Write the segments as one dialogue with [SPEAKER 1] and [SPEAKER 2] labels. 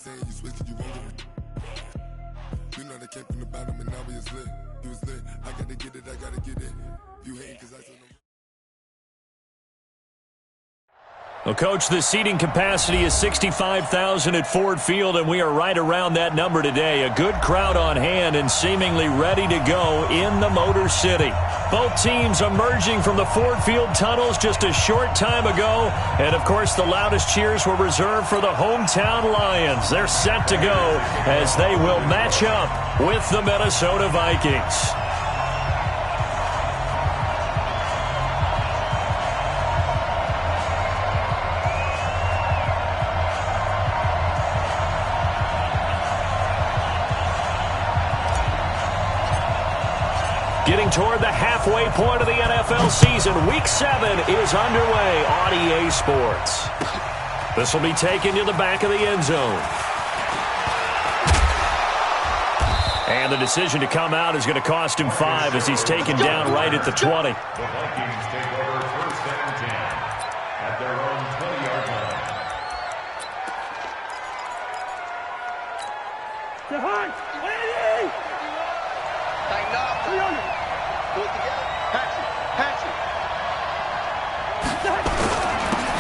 [SPEAKER 1] Saying you switch it, you won't get it. You know they came from the bottom and now we is lit. You was lit. I gotta get it, I gotta get it. You hating cause I said no.
[SPEAKER 2] Well, Coach, the seating capacity is 65,000 at Ford Field, and we are right around that number today. A good crowd on hand and seemingly ready to go in the Motor City. Both teams emerging from the Ford Field tunnels just a short time ago. And, of course, the loudest cheers were reserved for the hometown Lions. They're set to go as they will match up with the Minnesota Vikings. Getting toward the halfway point of the NFL season, Week 7 is underway on EA Sports. This will be taken to the back of the end zone. And the decision to come out is going to cost him 5 as he's taken down right at the 20.
[SPEAKER 3] The Vikings take over first and 10 at their own 20-yard line.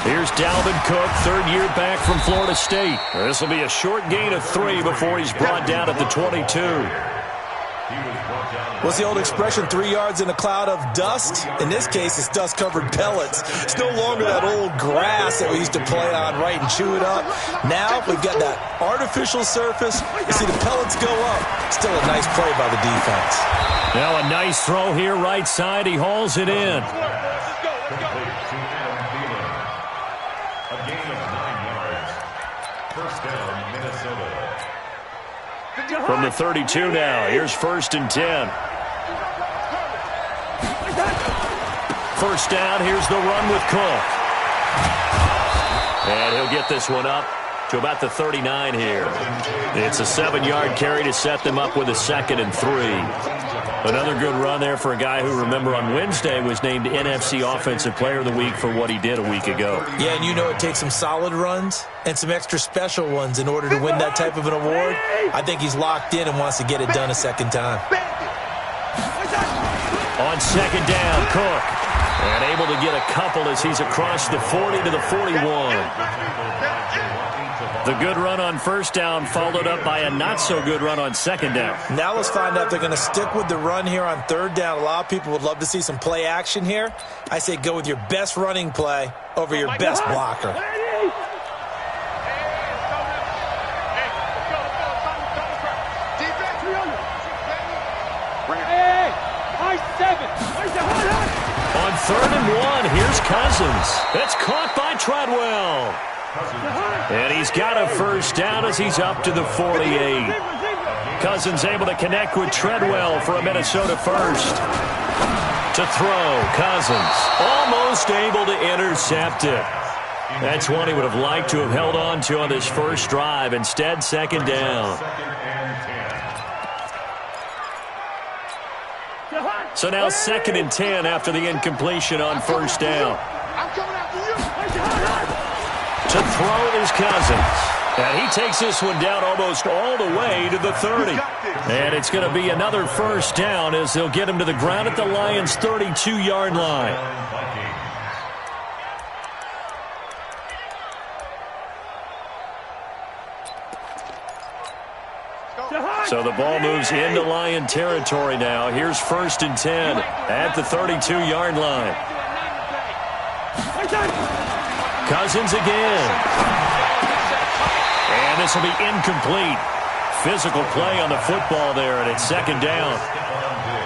[SPEAKER 2] Here's Dalvin Cook, third-year back from Florida State. This will be a short gain of 3 before he's brought down at the 22.
[SPEAKER 4] What's the old expression, 3 yards in a cloud of dust? In this case, it's dust-covered pellets. It's no longer that old grass that we used to play on, right, and chew it up. Now we've got that artificial surface. You see the pellets go up. Still a nice play by the defense.
[SPEAKER 2] Now a nice throw here, right side. He hauls it in.
[SPEAKER 3] A gain of 9 yards. First down, Minnesota.
[SPEAKER 2] From the 32 now, here's first and 10. First down, here's the run with Cook. And he'll get this one up to about the 39 here. It's a 7-yard carry to set them up with a 2nd and 3. Another good run there for a guy who, remember, on Wednesday was named NFC Offensive Player of the Week for what he did a week ago.
[SPEAKER 4] Yeah, and you know it takes some solid runs and some extra special ones in order to win that type of an award. I think he's locked in and wants to get it done a second time.
[SPEAKER 2] On second down, Cook. And able to get a couple as he's across the 40 to the 41. The good run on first down followed up by a not-so-good run on second down.
[SPEAKER 4] Now let's find out if they're going to stick with the run here on third down. A lot of people would love to see some play action here. I say go with your best running play over your best blocker.
[SPEAKER 2] On 3rd and 1, here's Cousins. It's caught by Treadwell. And he's got a first down as he's up to the 48. Cousins able to connect with Treadwell for a Minnesota first. To throw, Cousins almost able to intercept it. That's one he would have liked to have held on to on this first drive. Instead, second down. So now 2nd and 10 after the incompletion on first down. To throw is Cousins. And he takes this one down almost all the way to the 30. And it's going to be another first down as they'll get him to the ground at the Lions' 32-yard line. So the ball moves into Lion territory now. Here's first and 10 at the 32-yard line. Cousins again. And this will be incomplete. Physical play on the football there, and it's second down.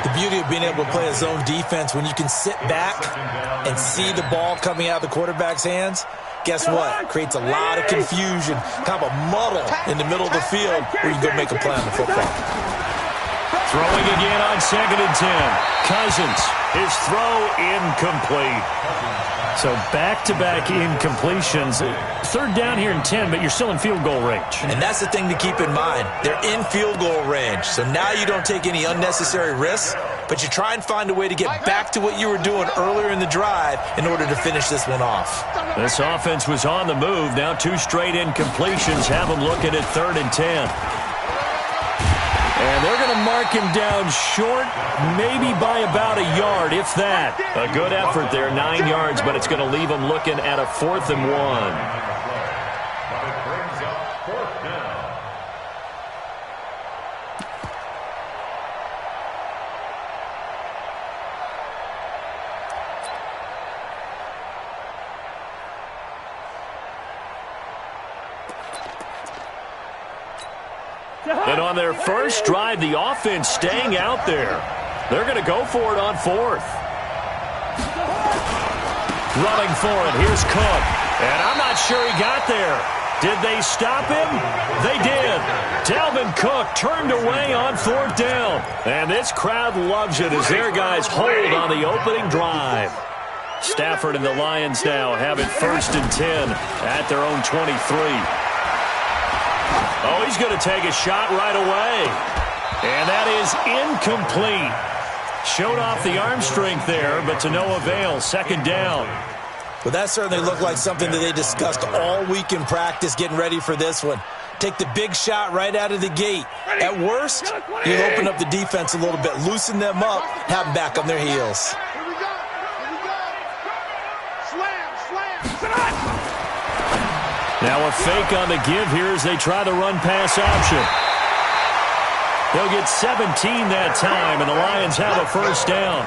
[SPEAKER 4] The beauty of being able to play a zone defense when you can sit back and see the ball coming out of the quarterback's hands. Guess what? Creates a lot of confusion, kind of a muddle in the middle of the field where you can go make a play on the football.
[SPEAKER 2] Throwing again on 2nd and 10. Cousins, his throw incomplete. So back-to-back incompletions. Third down here in 10, but you're still in field goal range.
[SPEAKER 4] And that's the thing to keep in mind. They're in field goal range. So now you don't take any unnecessary risks. but you try and find a way to get back to what you were doing earlier in the drive in order to finish this one off.
[SPEAKER 2] This offense was on the move. Now 2 straight incompletions have them looking at 3rd and 10. And they're going to mark him down short, maybe by about a yard, if that. A good effort there, 9 yards, but it's going to leave him looking at a 4th and 1. And on their first drive, the offense staying out there. They're going to go for it on 4th. Running for it. Here's Cook. And I'm not sure he got there. Did they stop him? They did. Dalvin Cook turned away on 4th down. And this crowd loves it as their guys hold on the opening drive. Stafford and the Lions now have it 1st and 10 at their own 23. Oh, he's going to take a shot right away. And that is incomplete. Showed off the arm strength there, but to no avail. 2nd down.
[SPEAKER 4] Well, that certainly looked like something that they discussed all week in practice getting ready for this one. Take the big shot right out of the gate. At worst, you'll open up the defense a little bit, loosen them up, have them back on their heels.
[SPEAKER 5] Here we go. Slam.
[SPEAKER 2] Now a fake on the give here as they try the run-pass option. They'll get 17 that time, and the Lions have a 1st down.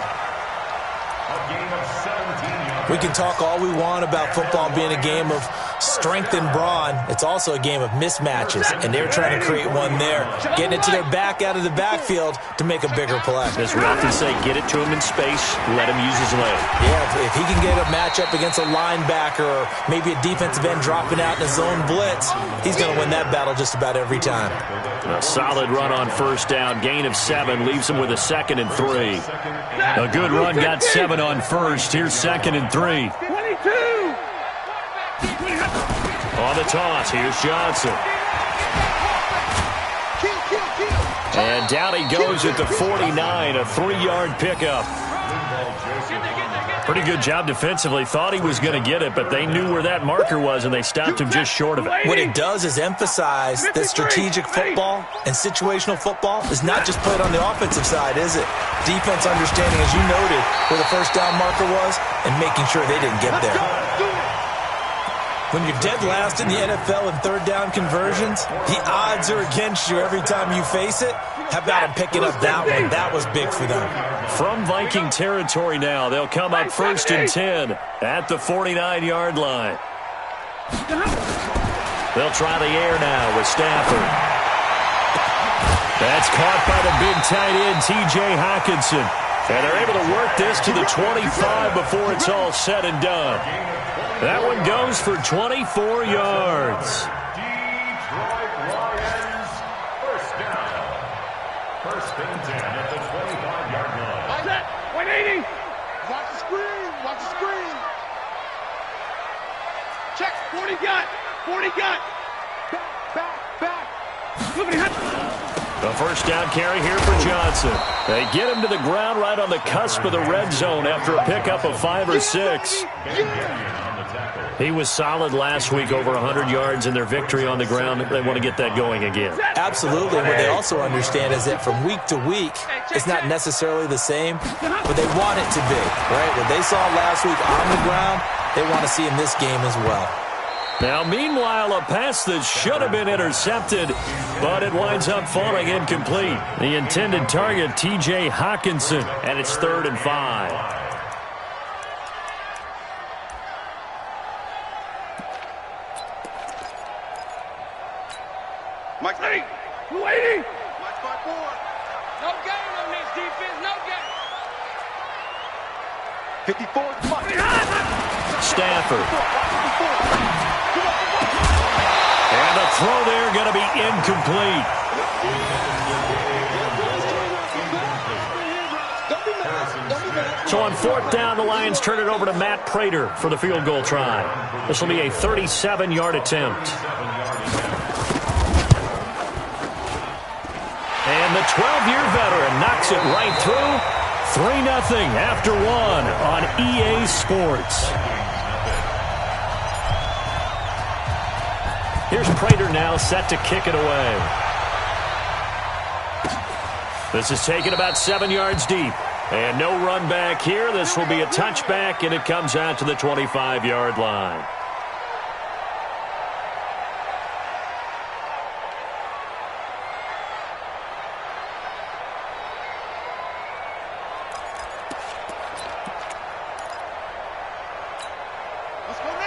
[SPEAKER 4] We can talk all we want about football being a game of strength and brawn. It's also a game of mismatches, and they're trying to create one there, getting it to their back out of the backfield to make a bigger play.
[SPEAKER 2] As we often say, get it to him in space, let him use his leg.
[SPEAKER 4] Yeah, if he can get a matchup against a linebacker or maybe a defensive end dropping out in a zone blitz, he's going to win that battle just about every time.
[SPEAKER 2] A solid run on 1st down. Gain of 7 leaves him with a 2nd and 3. A good run got 7 on 1st. Here's 2nd and 3.
[SPEAKER 5] 22.
[SPEAKER 2] On the toss, here's Johnson. And down he goes at the 49, a 3-yard pickup. Pretty good job defensively. Thought he was going to get it, but they knew where that marker was, and they stopped him just short of it.
[SPEAKER 4] What it does is emphasize that strategic football and situational football is not just played on the offensive side, is it? Defense understanding, as you noted, where the 1st down marker was and making sure they didn't get there. When you're dead last in the NFL in 3rd down conversions, the odds are against you every time you face it. How about him picking up that one? That was big for them.
[SPEAKER 2] From Viking territory now, they'll come up 1st and 10 at the 49-yard line. They'll try the air now with Stafford. That's caught by the big tight end, T.J. Hockenson. And they're able to work this to the 25 before it's all said and done. That one goes for 24 yards.
[SPEAKER 3] Detroit Lions, 1st down. 1st and 10 at the 25-yard line.
[SPEAKER 5] Set. 180. Watch the screen. Watch the screen. Check. 40 got. 40 got. Back.
[SPEAKER 2] A 1st down carry here for Johnson. They get him to the ground right on the cusp of the red zone after a pickup of 5 or 6. He was solid last week, over 100 yards in their victory on the ground. They want to get that going again.
[SPEAKER 4] Absolutely. And what they also understand is that from week to week, it's not necessarily the same, but they want it to be, right? What they saw last week on the ground, they want to see in this game as well.
[SPEAKER 2] Now, meanwhile, a pass that should have been intercepted, but it winds up falling incomplete. The intended target, T.J. Hockenson, and it's 3rd and 5.
[SPEAKER 5] Mike 8. 280. Mike 5-4. No gain on this defense. No gain. 54. Mike.
[SPEAKER 2] Stafford. And the throw there going to be incomplete. So on 4th down, the Lions turn it over to Matt Prater for the field goal try. This will be a 37-yard attempt. And the 12-year veteran knocks it right through. 3-0 after one on EA Sports. Here's Prater now set to kick it away. This is taken about 7 yards deep. And no run back here. This will be a touchback, and it comes out to the 25-yard line.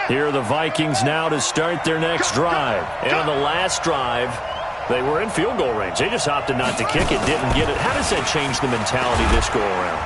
[SPEAKER 2] Here are the Vikings now to start their next drive. And on the last drive, they were in field goal range. They just opted not to kick it, didn't get it. How does that change the mentality this go-around?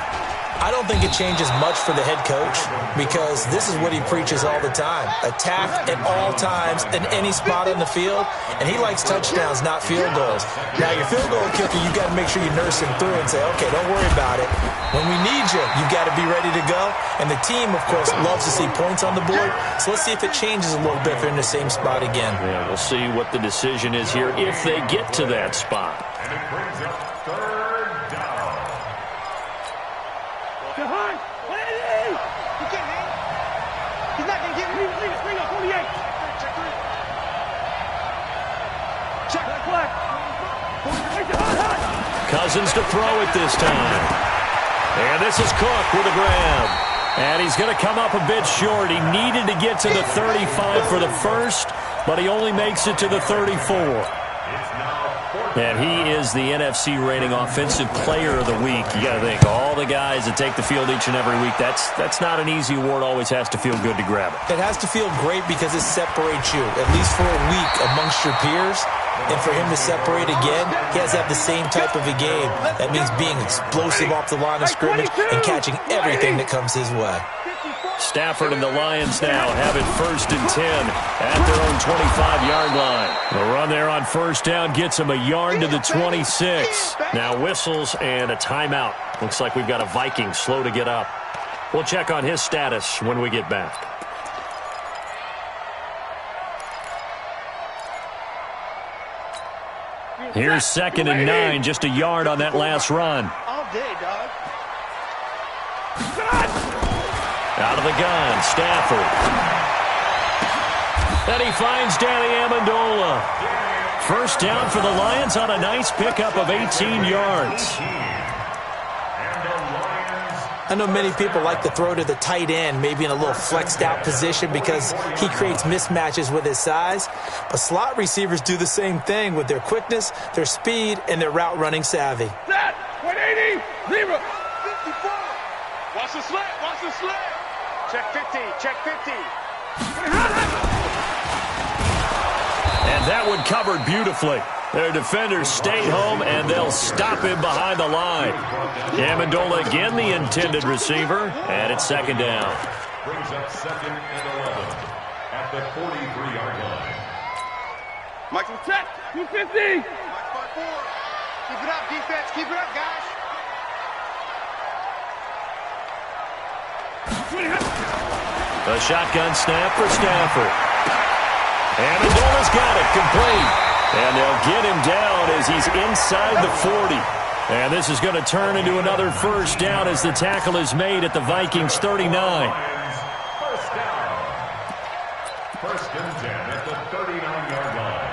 [SPEAKER 4] I don't think it changes much for the head coach because this is what he preaches all the time. Attack at all times in any spot on the field, and he likes touchdowns, not field goals. Now, your field goal kicker, you got to make sure you nurse him through and say, okay, don't worry about it. When we need you, you got to be ready to go. And the team, of course, loves to see points on the board. So let's see if it changes a little bit if they're in the same spot again.
[SPEAKER 2] Yeah, we'll see what the decision is here if they get to that spot.
[SPEAKER 3] And it brings up third down.
[SPEAKER 5] Behind! You can't hang. He's not going to get me. Bring up 48. Check three. Check that flag.
[SPEAKER 2] Cousins to throw it this time. And this is Cook with a grab. And he's going to come up a bit short. He needed to get to the 35 for the first, but he only makes it to the 34. And he is the NFC rating offensive player of the week. You got to think, all the guys that take the field each and every week, that's not an easy award. Always has to feel good to grab it.
[SPEAKER 4] It has to feel great because it separates you, at least for a week, amongst your peers. And for him to separate again, he has to have the same type of a game. That means being explosive off the line of scrimmage and catching everything that comes his way.
[SPEAKER 2] Stafford and the Lions now have it 1st and 10 at their own 25-yard line. The run there on first down gets them a yard to the 26. Now whistles and a timeout. Looks like we've got a Viking slow to get up. We'll check on his status when we get back. Here's 2nd and 9, just a yard on that last run.
[SPEAKER 5] All day, dog.
[SPEAKER 2] Out of the gun, Stafford. And he finds Danny Amendola. First down for the Lions on a nice pickup of 18 yards.
[SPEAKER 4] I know many people like to throw to the tight end, maybe in a little flexed out position because he creates mismatches with his size. But slot receivers do the same thing with their quickness, their speed, and their route running savvy.
[SPEAKER 5] Set! 180! Zero! 54! Watch the slant! Watch the slant! Check 50! Check 50!
[SPEAKER 2] And that one covered beautifully. Their defenders stayed home, and they'll stop him behind the line. Amendola again the intended receiver, and it's 2nd down.
[SPEAKER 3] Brings up 2nd and 11 at the 43-yard line.
[SPEAKER 5] Michael, set! 250! Mike 5-4. Keep it up, defense. Keep it up, guys.
[SPEAKER 2] A shotgun snap for Stafford. Amendola's got it, complete. And they'll get him down as he's inside the 40. And this is going to turn into another first down as the tackle is made at the Vikings 39.
[SPEAKER 3] First down. 1st and 10 at the 39-yard line.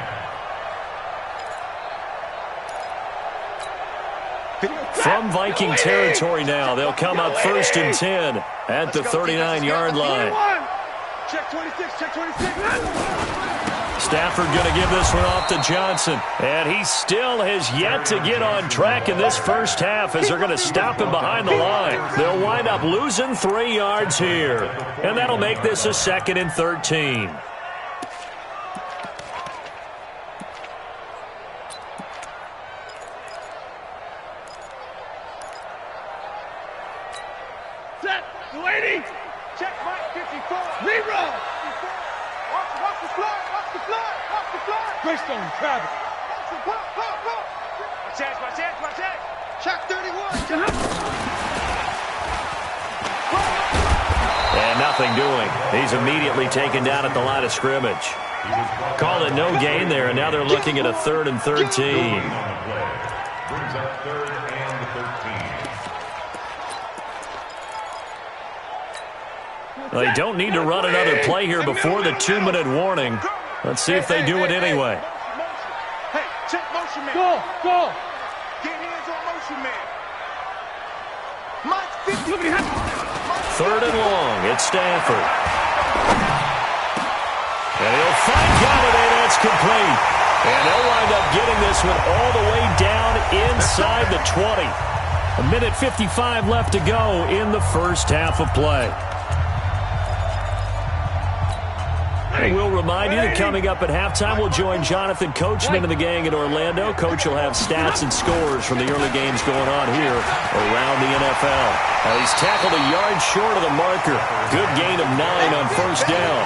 [SPEAKER 2] From Viking territory now, they'll come up 1st and 10 at the 39-yard line.
[SPEAKER 5] Check 26, check 26.
[SPEAKER 2] Stafford going to give this one off to Johnson. And he still has yet to get on track in this first half as they're going to stop him behind the line. They'll wind up losing 3 yards here. And that'll make this a 2nd and 13.
[SPEAKER 5] Set! 280! Check Mike 54. Zero! Watch the fly! Watch the fly! Watch the fly! Greystone, Travis. Watch that! Watch that! Watch that! Check 31!
[SPEAKER 2] And nothing doing. He's immediately taken down at the line of scrimmage. Called it no gain there, and now they're looking at a 3rd and 13.
[SPEAKER 3] Brings up 3rd and 13.
[SPEAKER 2] Well, they don't need to run another play here before the 2-minute warning. Let's see if they do it anyway.
[SPEAKER 5] Hey, check motion man. Go. Get hands on motion man. Mike's 50.
[SPEAKER 2] Third and long. It's Stafford. And he'll find Galladay. That's complete. And they'll wind up getting this one all the way down inside the 20. 1:55 left to go in the first half of play. And we'll remind you that coming up at halftime, we'll join Jonathan Coachman and the gang in Orlando. Coach will have stats and scores from the early games going on here around the NFL. Now he's tackled a yard short of the marker. Good gain of 9 on first down.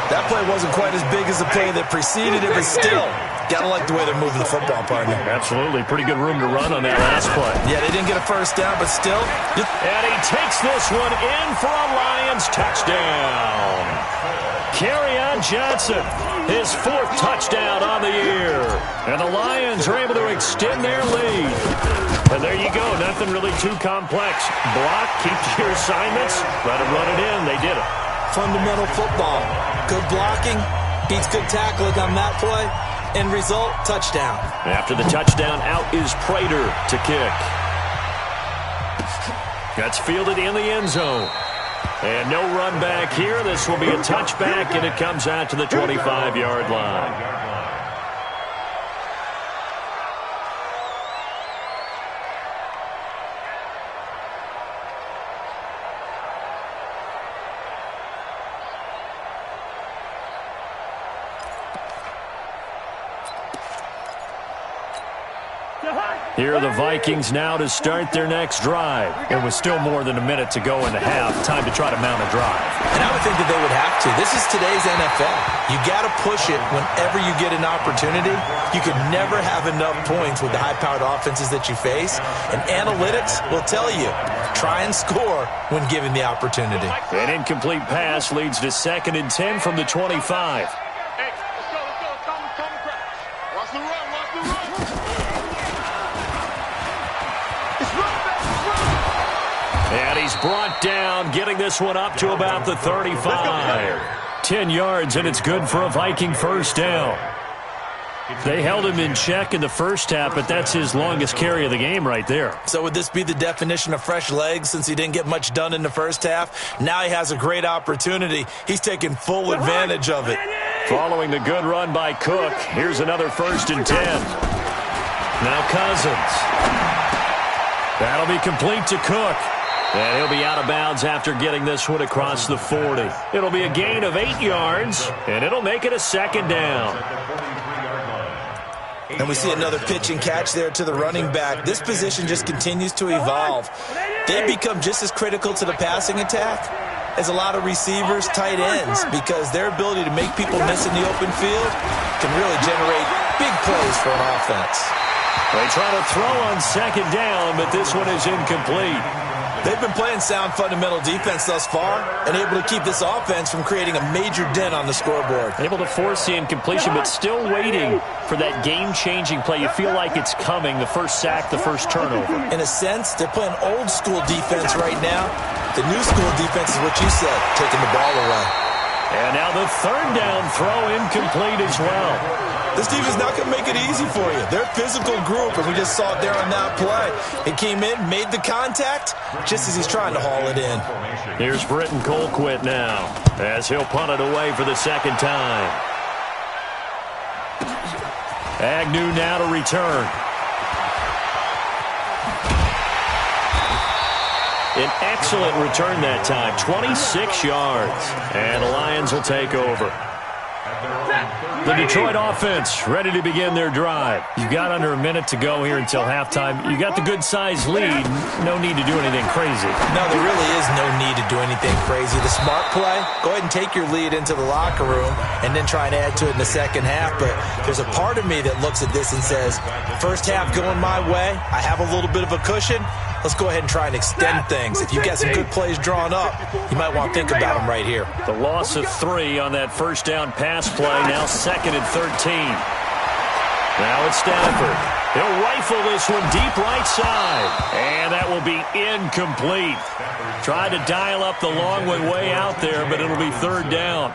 [SPEAKER 4] That play wasn't quite as big as the play that preceded it, but still, gotta like the way they're moving the football, partner.
[SPEAKER 2] Absolutely. Pretty good room to run on that last play.
[SPEAKER 4] Yeah, they didn't get a first down, but still.
[SPEAKER 2] And he takes this one in for a Lions touchdown. Kerryon Johnson, his 4th touchdown on the year. And the Lions are able to extend their lead. And there you go. Nothing really too complex. Block, keep to your assignments, let them run it in. They did it.
[SPEAKER 4] Fundamental football. Good blocking, beats good tackling on that play. End result, touchdown.
[SPEAKER 2] After the touchdown, out is Prater to kick. That's fielded in the end zone. And no run back here. This will be a touchback, and it comes out to the 25-yard line. Here are the Vikings now to start their next drive. It was still more than a minute to go in the half. Time to try to mount a drive.
[SPEAKER 4] And I would think that they would have to. This is today's NFL. You got to push it whenever you get an opportunity. You can never have enough points with the high-powered offenses that you face. And analytics will tell you, try and score when given the opportunity.
[SPEAKER 2] An incomplete pass leads to 2nd and 10 from the 25.
[SPEAKER 5] Hey, let's go. Watch the run.
[SPEAKER 2] And he's brought down, getting this one up to about the 35. 10 yards, and it's good for a Viking first down. They held him in check in the first half, but that's his longest carry of the game right there.
[SPEAKER 4] So would this be the definition of fresh legs since he didn't get much done in the first half? Now he has a great opportunity. He's taking full advantage of it.
[SPEAKER 2] Following the good run by Cook, here's another 1st and 10. Now Cousins. That'll be complete to Cook. And he'll be out of bounds after getting this one across the 40. It'll be a gain of 8 yards, and it'll make it a 2nd down.
[SPEAKER 4] And we see another pitch and catch there to the running back. This position just continues to evolve. They become just as critical to the passing attack as a lot of receivers, tight ends, because their ability to make people miss in the open field can really generate big plays for an offense.
[SPEAKER 2] They try to throw on 2nd down, but this one is incomplete.
[SPEAKER 4] They've been playing sound fundamental defense thus far and able to keep this offense from creating a major dent on the scoreboard.
[SPEAKER 2] Able to force the incompletion, but still waiting for that game-changing play. You feel like it's coming, the first sack, the first turnover.
[SPEAKER 4] In a sense, they're playing old-school defense right now. The new school defense is what you said, taking the ball away.
[SPEAKER 2] And now the 3rd down throw incomplete as well.
[SPEAKER 4] This defense is not going to make it easy for you. They're a physical group, and we just saw it there on that play. It came in, made the contact, just as he's trying to haul it in.
[SPEAKER 2] Here's Britton Colquitt now, as he'll punt it away for the 2nd time. Agnew now to return. An excellent return that time, 26 yards. And the Lions will take over. The Detroit offense ready to begin their drive. You've got under a minute to go here until halftime. You got the good-sized lead. No need to do anything crazy.
[SPEAKER 4] No, there really is no need to do anything crazy. The smart play, go ahead and take your lead into the locker room and then try and add to it in the second half. But there's a part of me that looks at this and says, first half going my way, I have a little bit of a cushion. Let's go ahead and try and extend things. If you've got some good plays drawn up, you might want to think about them right here.
[SPEAKER 2] The loss of 3 on that first down pass play. Now 2nd and 13. Now it's Stafford. He'll rifle this one deep right side. And that will be incomplete. Tried to dial up the long one way out there, but it'll be third down.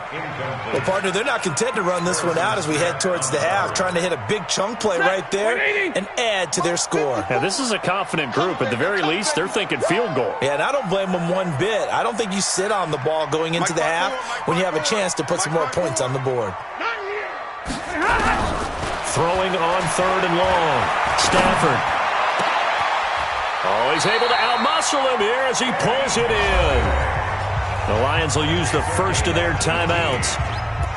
[SPEAKER 4] Well, partner, they're not content to run this one out as we head towards the half, trying to hit a big chunk play right there and add to their score.
[SPEAKER 2] Now, this is a confident group. At the very least, they're thinking field goal.
[SPEAKER 4] Yeah, and I don't blame them one bit. I don't think you sit on the ball going into the half when you have a chance to put some more points on the board.
[SPEAKER 2] Throwing on third and long. Stafford. Oh, he's able to outmuscle him here as he pulls it in. The Lions will use the first of their timeouts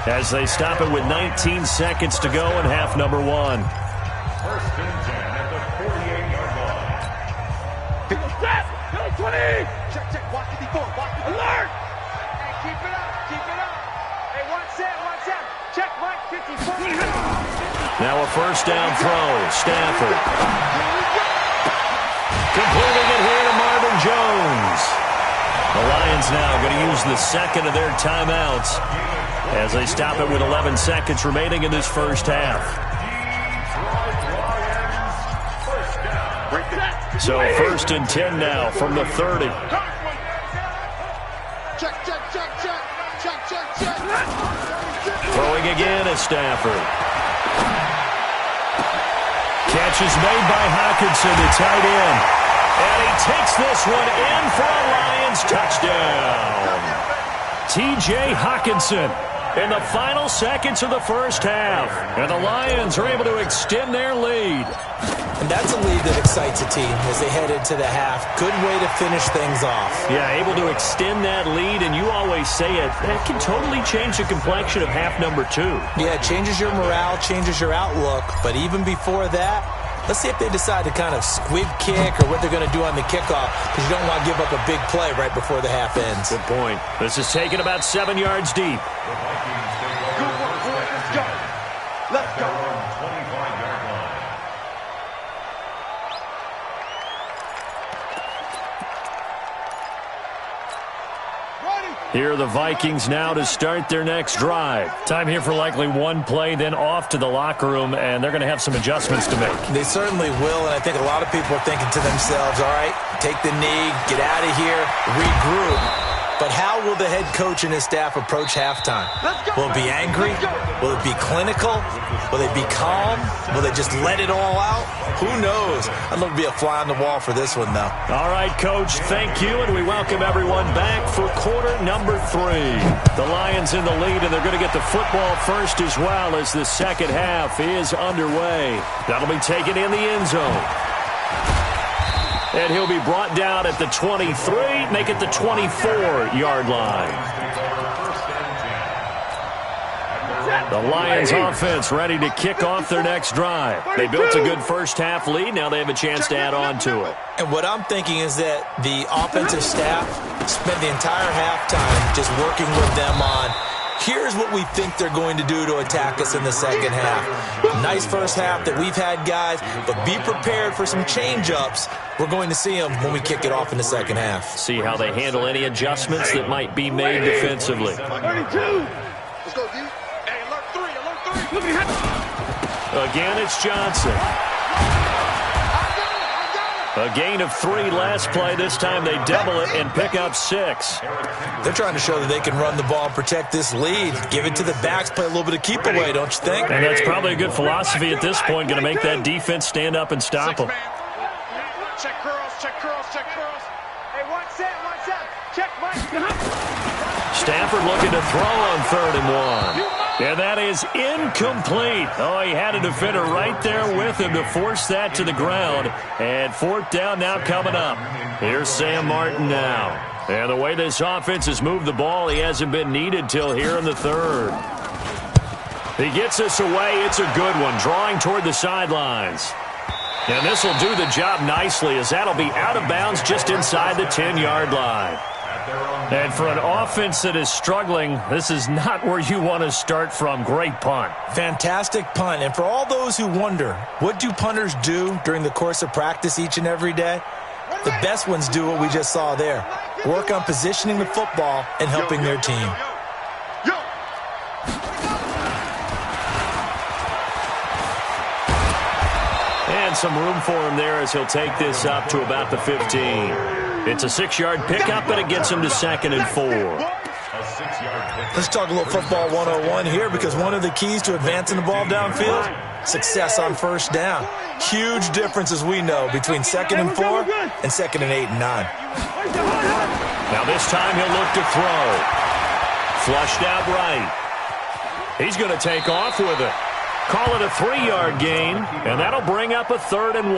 [SPEAKER 2] as they stop it with 19 seconds to go in half number 1.
[SPEAKER 3] First and 10 at the 48-yard line.
[SPEAKER 5] Step! 20! Check, watch 54, watch 54. Alert! Hey, keep it up. Hey, one set. Check, Mike, 54.
[SPEAKER 2] Now a first down throw. Stafford. Completing it here to Marvin Jones. The Lions now going to use the second of their timeouts as they stop it with 11 seconds remaining in this first half. So first and 10 now from the 30.
[SPEAKER 5] Check.
[SPEAKER 2] Throwing again at Stafford. Catch is made by Hockenson, the tight end. And he takes this one in for a Lions touchdown. T.J. Hockenson in the final seconds of the first half. And the Lions are able to extend their lead.
[SPEAKER 4] And that's a lead that excites a team as they head into the half. Good way to finish things off.
[SPEAKER 2] Yeah, able to extend that lead, and you always say it, that can totally change the complexion of half number 2.
[SPEAKER 4] Yeah, it changes your morale, changes your outlook. But even before that, let's see if they decide to kind of squib kick or what they're going to do on the kickoff, because you don't want to give up a big play right before the half ends.
[SPEAKER 2] Good point. This is taken about 7 yards deep.
[SPEAKER 5] Good work, boys. Let's go. Let's go.
[SPEAKER 3] 25-yard line.
[SPEAKER 2] Here are the Vikings now to start their next drive. Time here for likely one play, then off to the locker room, and they're going to have some adjustments to make.
[SPEAKER 4] They certainly will, and I think a lot of people are thinking to themselves, all right, take the knee, get out of here, regroup. But how will the head coach and his staff approach halftime? Will it be angry? Will it be clinical? Will they be calm? Will they just let it all out? Who knows? I'd love to be a fly on the wall for this one, though.
[SPEAKER 2] All right, Coach, thank you, and we welcome everyone back for quarter number 3. The Lions in the lead, and they're going to get the football first as well as the second half is underway. That'll be taken in the end zone. And he'll be brought down at the 23, make it the 24-yard line. The Lions offense ready to kick off their next drive. They built a good first half lead. Now they have a chance to add on to it.
[SPEAKER 4] And what I'm thinking is that the offensive staff spent the entire halftime just working with them on, here's what we think they're going to do to attack us in the second half. Nice first half that we've had, guys, but be prepared for some change-ups. We're going to see them when we kick it off in the second half.
[SPEAKER 2] See how they handle any adjustments that might be made defensively.
[SPEAKER 5] 32. Let's go, D. Hey, alert 3.
[SPEAKER 2] Again, it's Johnson. A gain of 3 last play. This time they double it and pick up 6.
[SPEAKER 4] They're trying to show that they can run the ball and protect this lead. Give it to the backs, play a little bit of keep away, don't you think?
[SPEAKER 2] And that's probably a good philosophy at this point. Going to make that defense stand up and stop them.
[SPEAKER 5] Check curls. Hey, one set. Check, Mike.
[SPEAKER 2] Stafford looking to throw on 3rd and 1. And that is incomplete. Oh, he had a defender right there with him to force that to the ground. And 4th down now coming up. Here's Sam Martin now. And the way this offense has moved the ball, he hasn't been needed till here in the 3rd. He gets this away. It's a good one, drawing toward the sidelines. And this will do the job nicely as that'll be out of bounds just inside the 10-yard line. And for an offense that is struggling, this is not where you want to start from. Great punt.
[SPEAKER 4] Fantastic punt. And for all those who wonder, what do punters do during the course of practice each and every day? The best ones do what we just saw there. Work on positioning the football and helping their team.
[SPEAKER 2] And find some room for him there as he'll take this up to about the 15. It's a 6-yard pickup, and it gets him to 2nd and 4.
[SPEAKER 4] Let's talk a little football 101 here, because one of the keys to advancing the ball downfield, success on first down. Huge difference, as we know, between 2nd and 4 and 2nd and 8 and 9.
[SPEAKER 2] Now this time he'll look to throw. Flushed out right. He's going to take off with it. Call it a 3-yard gain, and that'll bring up a 3rd and 1.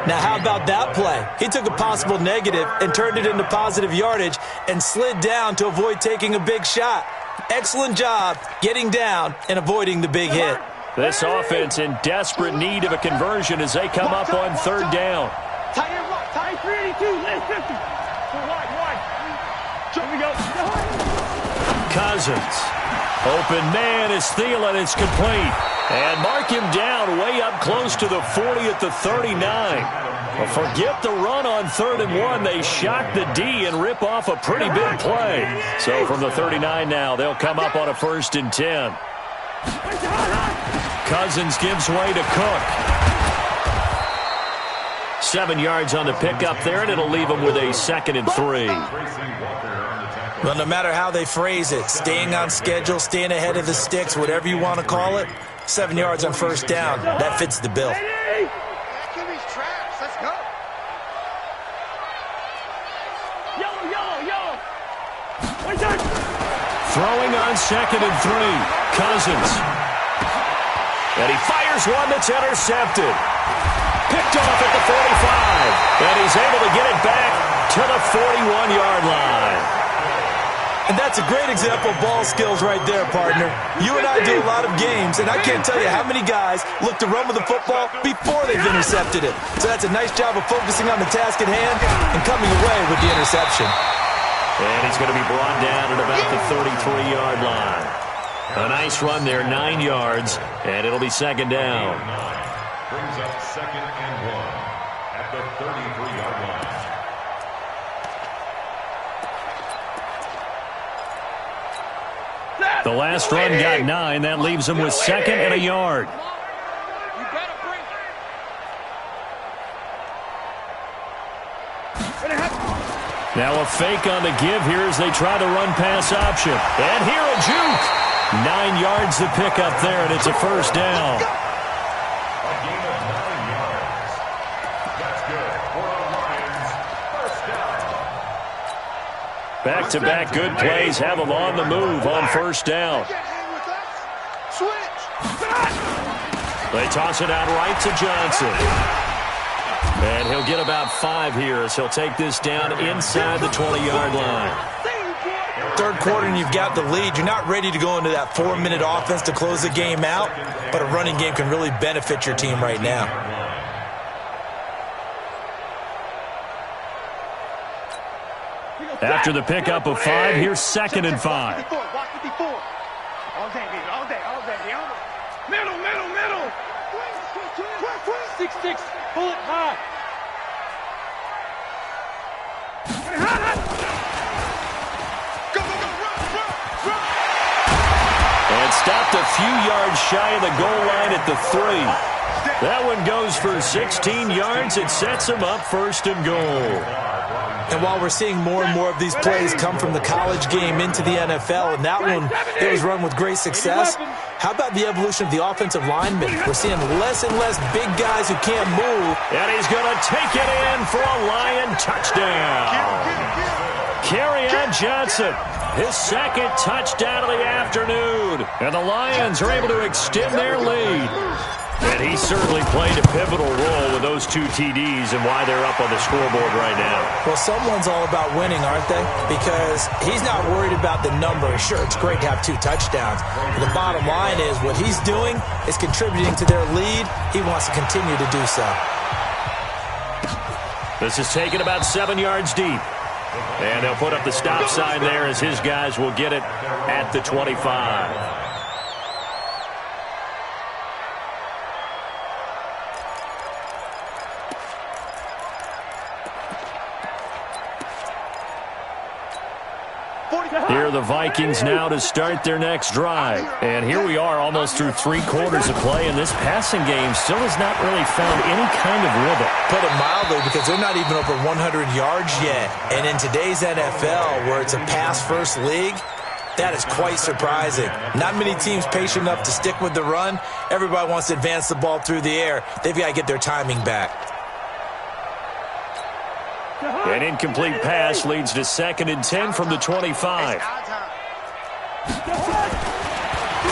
[SPEAKER 4] Now, how about that play? He took a possible negative and turned it into positive yardage and slid down to avoid taking a big shot. Excellent job getting down and avoiding the big hit.
[SPEAKER 2] This offense in desperate need of a conversion as they come up on 3rd down.
[SPEAKER 5] Tight end right, tight 382, left 50. Wide. Here we go.
[SPEAKER 2] Cousins. Open man is Thielen. It's complete. And mark him down way up close to the 40 at the 39. Well, forget the run on 3rd and 1. They shock the D and rip off a pretty big play. So from the 39 now, they'll come up on a 1st and 10. Cousins gives way to Cook. 7 yards on the pickup there, and it'll leave him with a 2nd and 3.
[SPEAKER 4] Well, no matter how they phrase it, staying on schedule, staying ahead of the sticks, whatever you want to call it, 7 yards on first down, that fits the bill.
[SPEAKER 5] QB's trash. Let's go. Yellow.
[SPEAKER 2] Throwing on 2nd and 3. Cousins. And he fires one that's intercepted. Picked off at the 45. And he's able to get it back to the 41-yard line.
[SPEAKER 4] And that's a great example of ball skills right there, partner. You and I do a lot of games, and I can't tell you how many guys look to run with the football before they've intercepted it. So that's a nice job of focusing on the task at hand and coming away with the interception.
[SPEAKER 2] And he's going to be brought down at about the 33-yard line. A nice run there, 9 yards, and it'll be 2nd down.
[SPEAKER 3] Brings up 2nd and 1 at the 33-yard line.
[SPEAKER 2] The last run got 9. That leaves him with 2nd and a yard. Now a fake on the give here as they try to run pass option. And here a juke. 9 yards to pick up there, and it's a 1st down.
[SPEAKER 3] A gain of 9 yards. That's good for the Lions. 1st down.
[SPEAKER 2] Back-to-back good plays have them on the move on 1st down. They toss it out right to Johnson. And he'll get about 5 here as he'll take this down inside the 20-yard line.
[SPEAKER 4] 3rd quarter and you've got the lead. You're not ready to go into that 4-minute offense to close the game out, but a running game can really benefit your team right now.
[SPEAKER 2] After the pickup of 5, here's 2nd and 5.
[SPEAKER 5] All day. Middle. 6-6. Pull it high.
[SPEAKER 2] And stopped a few yards shy of the goal line at the 3. That one goes for 16 yards. It sets him up 1st and goal.
[SPEAKER 4] And while we're seeing more and more of these plays come from the college game into the NFL, and that one, it was run with great success, how about the evolution of the offensive linemen? We're seeing less and less big guys who can't move.
[SPEAKER 2] And he's going to take it in for a Lion touchdown. Kerryon Johnson, his 2nd touchdown of the afternoon. And the Lions are able to extend their lead. And he certainly played a pivotal role with those 2 TDs and why they're up on the scoreboard right now.
[SPEAKER 4] Well, someone's all about winning, aren't they? Because he's not worried about the number. Sure, it's great to have 2 touchdowns. But the bottom line is what he's doing is contributing to their lead. He wants to continue to do so.
[SPEAKER 2] This is taken about 7 yards deep. And they'll put up the stop sign there as his guys will get it at the 25. Here are the Vikings now to start their next drive. And here we are almost through 3 quarters of play, and this passing game still has not really found any kind of rhythm.
[SPEAKER 4] Put it mildly, because they're not even over 100 yards yet. And in today's NFL, where it's a pass-first league, that is quite surprising. Not many teams patient enough to stick with the run. Everybody wants to advance the ball through the air. They've got to get their timing back.
[SPEAKER 2] An incomplete pass leads to 2nd and 10 from the 25.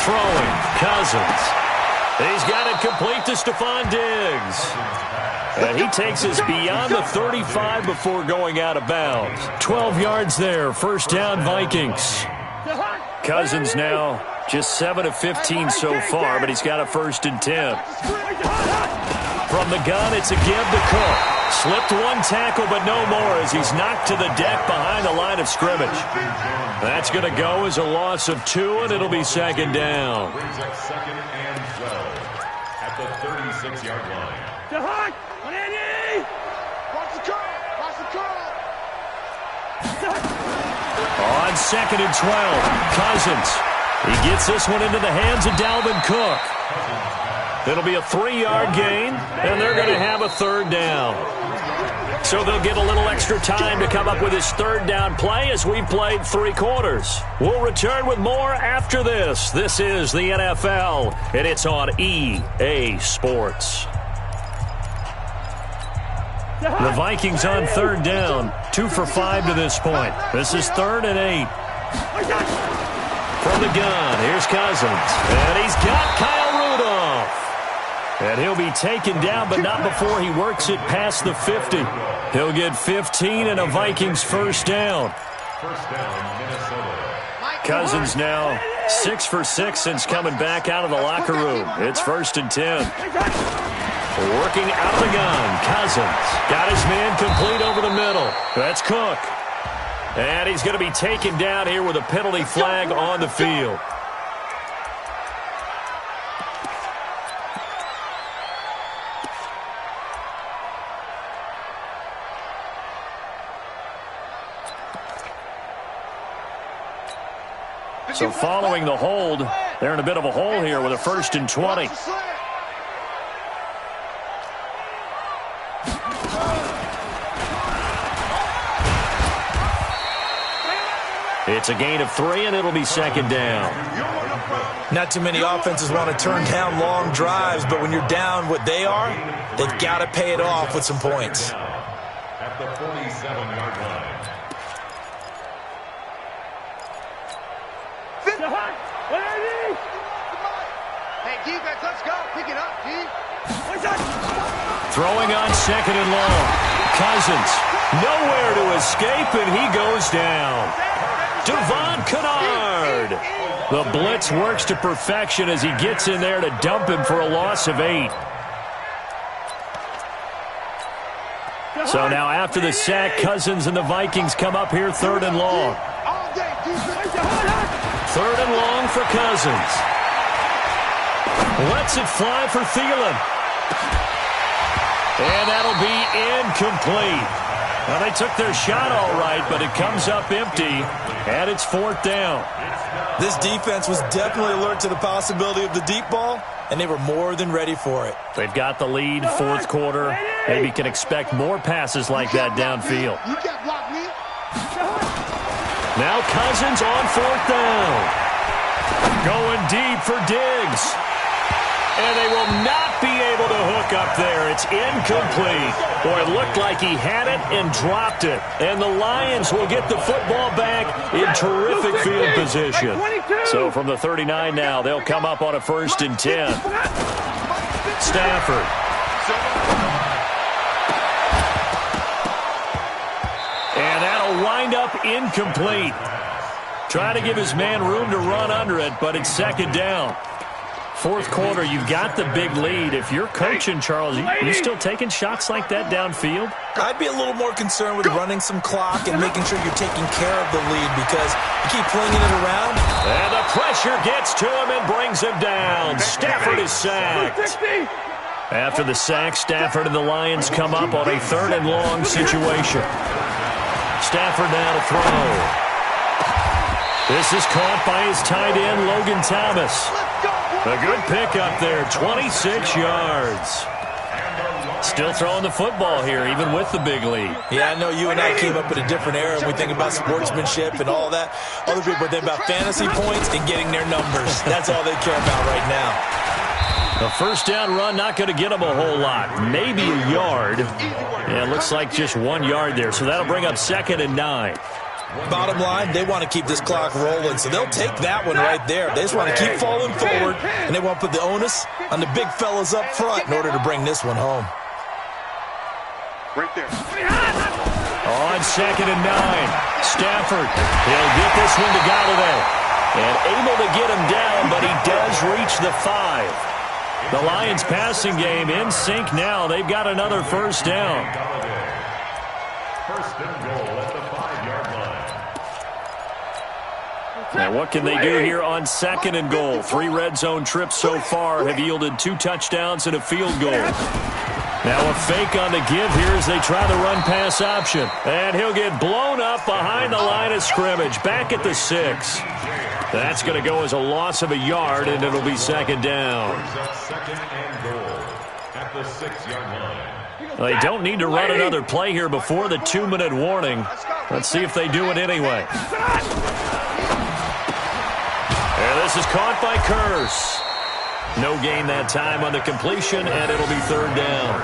[SPEAKER 2] Throwing, Cousins. He's got it complete to Stephon Diggs. And he takes us beyond the 35 before going out of bounds. 12 yards there, first down Vikings. Cousins now just 7 of 15 so far, but he's got a 1st and 10. From the gun, it's a give to Cook. Slipped 1 tackle, but no more as he's knocked to the deck behind the line of scrimmage. That's going to go as a loss of 2, and it'll be 2nd down.
[SPEAKER 3] Brings up 2nd and 12 at the 36-yard line.
[SPEAKER 2] On 2nd and 12, Cousins. He gets this one into the hands of Dalvin Cook. It'll be a 3-yard gain, and they're going to have a 3rd down. So they'll get a little extra time to come up with his 3rd down play as we've played 3 quarters. We'll return with more after this. This is the NFL, and it's on EA Sports. The Vikings on 3rd down, 2 for 5 to this point. This is 3rd and 8. From the gun, here's Cousins, and he's got Kyle Rudolph. And he'll be taken down, but not before he works it past the 50. He'll get 15 and a Vikings 1st down.
[SPEAKER 3] First down, Minnesota.
[SPEAKER 2] Cousins now 6 for 6 since coming back out of the locker room. It's 1st and 10. Working out of the gun, Cousins got his man complete over the middle. That's Cook. And he's going to be taken down here with a penalty flag on the field. So following the hold, they're in a bit of a hole here with a 1st and 20. It's a gain of 3, and it'll be 2nd down.
[SPEAKER 4] Not too many offenses want to turn down long drives, but when you're down what they are, they've got to pay it off with some points.
[SPEAKER 3] At the 47-yard line.
[SPEAKER 5] Hey, defense, let's go. Pick it up, D.
[SPEAKER 2] Throwing on 2nd and long. Cousins, nowhere to escape, and he goes down. Devon Kennard. The blitz works to perfection as he gets in there to dump him for a loss of 8. So now after the sack, Cousins and the Vikings come up here 3rd and long. 3rd and long for Cousins. Lets it fly for Thielen. And that'll be incomplete. Well, they took their shot all right, but it comes up empty, and it's 4th down.
[SPEAKER 4] This defense was definitely alert to the possibility of the deep ball, and they were more than ready for it.
[SPEAKER 2] They've got the lead, 4th quarter. Maybe can expect more passes like that downfield. Now Cousins on 4th down. Going deep for Diggs. And they will not be able to hook up there. It's incomplete. Boy, it looked like he had it and dropped it. And the Lions will get the football back in terrific field position. So from the 39 now, they'll come up on a 1st and 10. Stafford. And that'll wind up incomplete. Try to give his man room to run under it, but it's 2nd down. 4th quarter, you've got the big lead. If you're coaching, Charles, you still taking shots like that downfield?
[SPEAKER 4] I'd be a little more concerned with running some clock and making sure you're taking care of the lead because you keep flinging it around.
[SPEAKER 2] And the pressure gets to him and brings him down. Stafford is sacked. After the sack, Stafford and the Lions come up on a 3rd and long situation. Stafford now to throw. This is caught by his tight end, Logan Thomas. A good pickup there, 26 yards. Still throwing the football here, even with the big lead.
[SPEAKER 4] Yeah, I know you and I came up in a different era, and we think about sportsmanship and all that. Other people think about fantasy points and getting their numbers. That's all they care about right now.
[SPEAKER 2] A first down run, not going to get them a whole lot. Maybe a yard. Yeah, it looks like just 1 yard there. So that'll bring up 2nd and 9.
[SPEAKER 4] Bottom line, they want to keep this clock rolling, so they'll take that one right there. They just want to keep falling forward, and they want to put the onus on the big fellas up front in order to bring this one home.
[SPEAKER 5] Right there.
[SPEAKER 2] On 2nd and 9. Stafford, he'll get this one to Golladay. And able to get him down, but he does reach the 5. The Lions passing game in sync now. They've got another first down.
[SPEAKER 3] First and goal at the 5-yard line.
[SPEAKER 2] Now what can they do here on 2nd and goal? 3 red zone trips so far have yielded 2 touchdowns and a field goal. Now a fake on the give here as they try the run-pass option. And he'll get blown up behind the line of scrimmage, back at the 6. That's going to go as a loss of a yard, and it'll be 2nd down.
[SPEAKER 3] Second and goal at the 6-yard line.
[SPEAKER 2] They don't need to run another play here before the 2-minute warning. Let's see if they do it anyway. And this is caught by Curse. No gain that time on the completion, and it'll be 3rd down.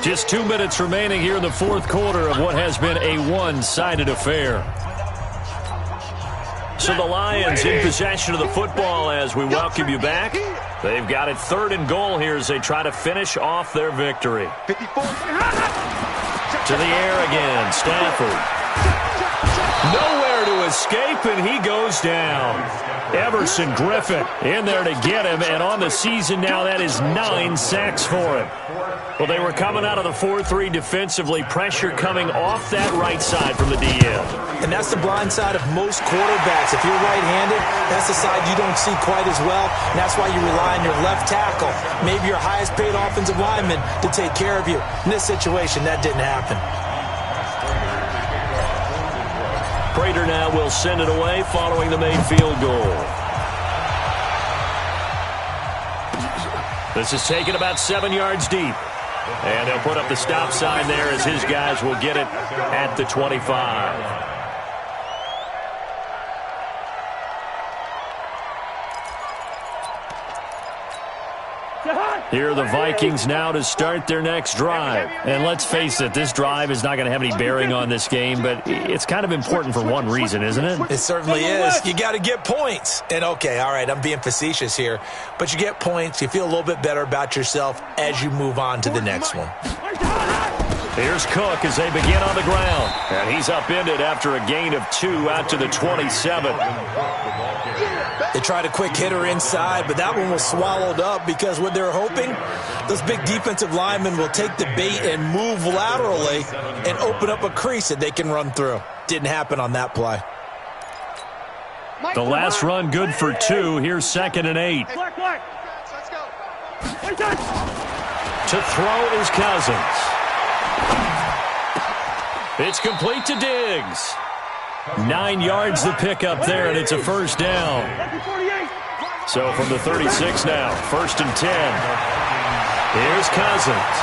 [SPEAKER 2] Just 2 minutes remaining here in the 4th quarter of what has been a one-sided affair. So the Lions in possession of the football as we welcome you back. They've got it 3rd and goal here as they try to finish off their victory.
[SPEAKER 5] 54.
[SPEAKER 2] To the air again, Stafford. Nowhere to escape, and he goes down. Everson Griffin in there to get him, and on the season now, that is 9 sacks for him. Well, they were coming out of the 4-3 defensively, pressure coming off that right side from the DN.
[SPEAKER 4] And that's the blind side of most quarterbacks. If you're right-handed, that's the side you don't see quite as well, and that's why you rely on your left tackle, maybe your highest-paid offensive lineman, to take care of you. In this situation, that didn't happen.
[SPEAKER 2] Prater now will send it away following the made field goal. This is taken about 7 yards deep. And they'll put up the stop sign there as his guys will get it at the 25. Here are the Vikings now to start their next drive. And let's face it, this drive is not going to have any bearing on this game, but it's kind of important for one reason, isn't it?
[SPEAKER 4] It certainly is. You got to get points. And okay, all right, I'm being facetious here, but you get points, you feel a little bit better about yourself as you move on to the next one.
[SPEAKER 2] Here's Cook as they begin on the ground. And he's upended after a gain of 2 out to the 27.
[SPEAKER 4] They tried a quick hitter inside, but that one was swallowed up because what they're hoping, those big defensive linemen will take the bait and move laterally and open up a crease that they can run through. Didn't happen on that play.
[SPEAKER 2] The last run good for 2. Here's 2nd and 8. To throw is Cousins. It's complete to Diggs. 9 yards to pick up there, and it's a first down. So from the 36 now, 1st and 10. Here's Cousins.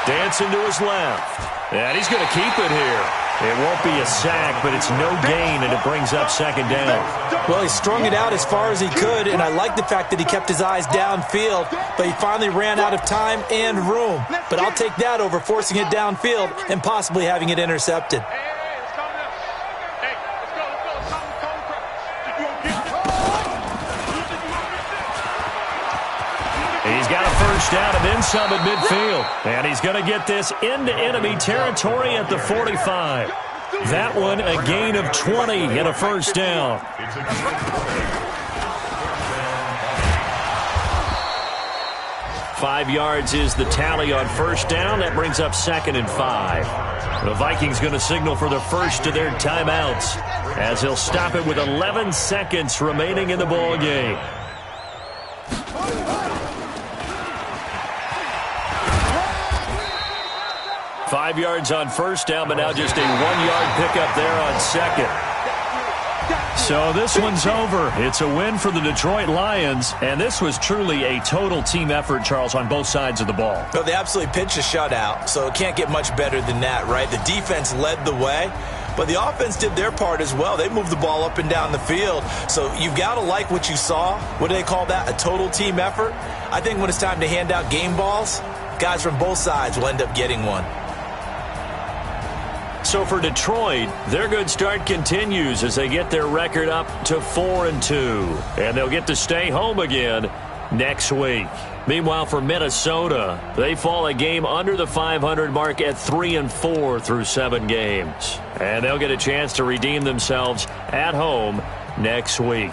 [SPEAKER 2] Dancing to his left. And he's going to keep it here. It won't be a sack, but it's no gain, and it brings up 2nd down.
[SPEAKER 4] Well, he strung it out as far as he could, and I like the fact that he kept his eyes downfield, but he finally ran out of time and room. But I'll take that over forcing it downfield and possibly having it intercepted.
[SPEAKER 2] He's got a first down and then some at midfield. And he's going to get this into enemy territory at the 45. That one a gain of 20 and a first down. 5 yards is the tally on first down. That brings up 2nd and 5. The Vikings going to signal for the first of their timeouts as he'll stop it with 11 seconds remaining in the ball game. 5 yards on first down, but now just a 1-yard pickup there on second. So this one's over. It's a win for the Detroit Lions, and this was truly a total team effort, Charles, on both sides of the ball.
[SPEAKER 4] Well, they absolutely pitched a shutout, so it can't get much better than that, right? The defense led the way, but the offense did their part as well. They moved the ball up and down the field, so you've got to like what you saw. What do they call that? A total team effort? I think when it's time to hand out game balls, guys from both sides will end up getting one.
[SPEAKER 2] So for Detroit, their good start continues as they get their record up to 4-2. And they'll get to stay home again next week. Meanwhile, for Minnesota, they fall a game under the 500 mark at 3-4 through 7 games. And they'll get a chance to redeem themselves at home next week.